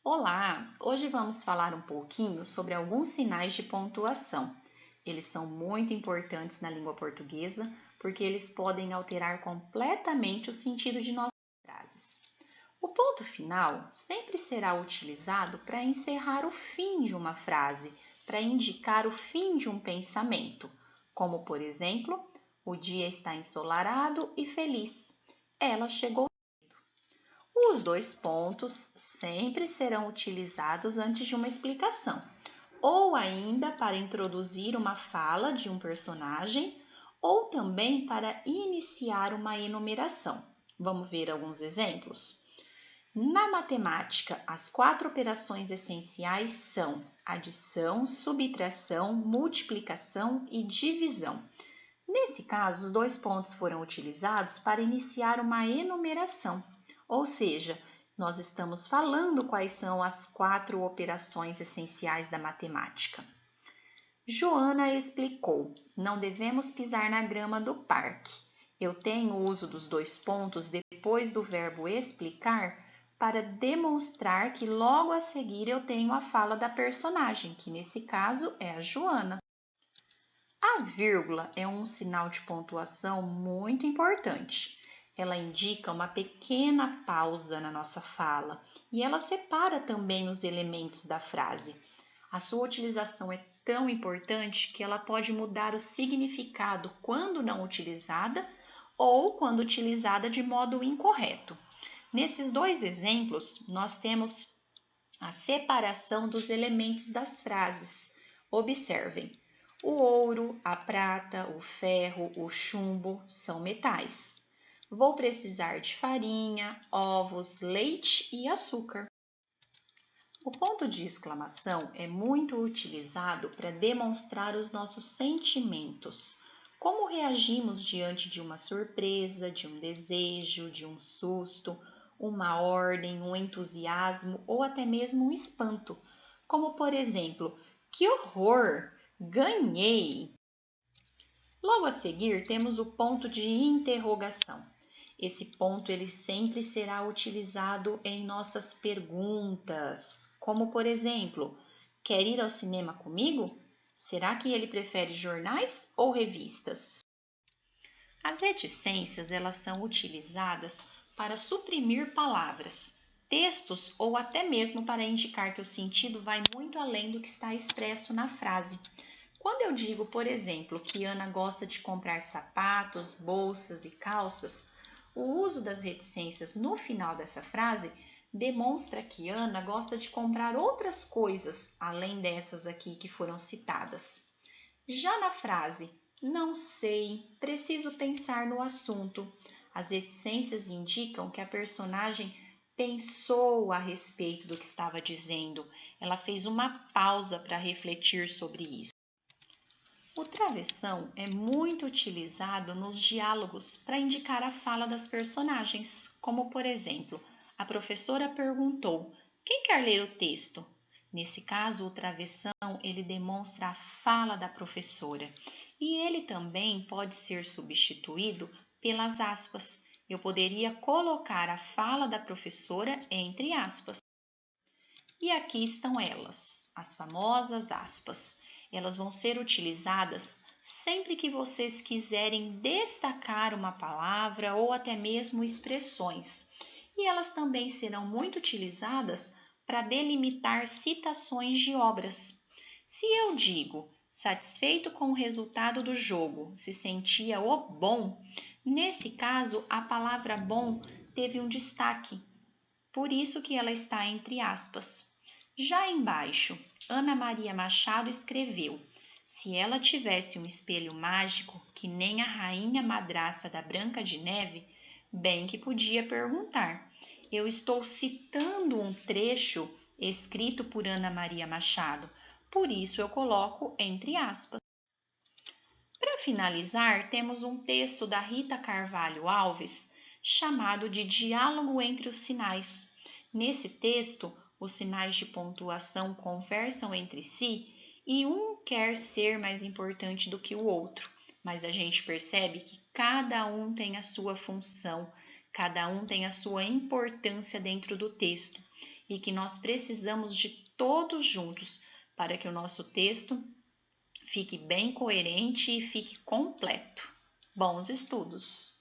Olá! Hoje vamos falar um pouquinho sobre alguns sinais de pontuação. Eles são muito importantes na língua portuguesa porque eles podem alterar completamente o sentido de nossas frases. O ponto final sempre será utilizado para encerrar o fim de uma frase, para indicar o fim de um pensamento, como por exemplo, o dia está ensolarado e feliz. Ela chegou. Os dois pontos sempre serão utilizados antes de uma explicação, ou ainda para introduzir uma fala de um personagem, ou também para iniciar uma enumeração. Vamos ver alguns exemplos? Na matemática, as 4 operações essenciais são adição, subtração, multiplicação e divisão. Nesse caso, os dois pontos foram utilizados para iniciar uma enumeração, ou seja, nós estamos falando quais são as 4 operações essenciais da matemática. Joana explicou: não devemos pisar na grama do parque. Eu tenho o uso dos dois pontos depois do verbo explicar para demonstrar que logo a seguir eu tenho a fala da personagem, que nesse caso é a Joana. A vírgula é um sinal de pontuação muito importante. Ela indica uma pequena pausa na nossa fala e ela separa também os elementos da frase. A sua utilização é tão importante que ela pode mudar o significado quando não utilizada ou quando utilizada de modo incorreto. Nesses dois exemplos, nós temos a separação dos elementos das frases. Observem. O ouro, a prata, o ferro, o chumbo são metais. Vou precisar de farinha, ovos, leite e açúcar. O ponto de exclamação é muito utilizado para demonstrar os nossos sentimentos. Como reagimos diante de uma surpresa, de um desejo, de um susto, uma ordem, um entusiasmo ou até mesmo um espanto. Como, por exemplo, que horror! Ganhei! Logo a seguir, temos o ponto de interrogação. Esse ponto ele sempre será utilizado em nossas perguntas, como por exemplo, quer ir ao cinema comigo? Será que ele prefere jornais ou revistas? As reticências elas são utilizadas para suprimir palavras, textos ou até mesmo para indicar que o sentido vai muito além do que está expresso na frase. Quando eu digo, por exemplo, que Ana gosta de comprar sapatos, bolsas e calças, o uso das reticências no final dessa frase demonstra que Ana gosta de comprar outras coisas além dessas aqui que foram citadas. Já na frase não sei, preciso pensar no assunto, as reticências indicam que a personagem pensou a respeito do que estava dizendo, ela fez uma pausa para refletir sobre isso. O travessão é muito utilizado nos diálogos para indicar a fala das personagens, como por exemplo, a professora perguntou: "Quem quer ler o texto?" Nesse caso, o travessão ele demonstra a fala da professora e ele também pode ser substituído pelas aspas. Eu poderia colocar a fala da professora entre aspas. E aqui estão elas, as famosas aspas. Elas vão ser utilizadas sempre que vocês quiserem destacar uma palavra ou até mesmo expressões. E elas também serão muito utilizadas para delimitar citações de obras. Se eu digo satisfeito com o resultado do jogo, se sentia o bom, nesse caso a palavra bom teve um destaque, por isso que ela está entre aspas. Já embaixo, Ana Maria Machado escreveu: se ela tivesse um espelho mágico, que nem a rainha madraça da Branca de Neve, bem que podia perguntar. Eu estou citando um trecho escrito por Ana Maria Machado, por isso eu coloco entre aspas. Para finalizar, temos um texto da Rita Carvalho Alves chamado de Diálogo entre os Sinais. Nesse texto, os sinais de pontuação conversam entre si e um quer ser mais importante do que o outro, mas a gente percebe que cada um tem a sua função, cada um tem a sua importância dentro do texto. e que nós precisamos de todos juntos para que o nosso texto fique bem coerente e fique completo. Bons estudos!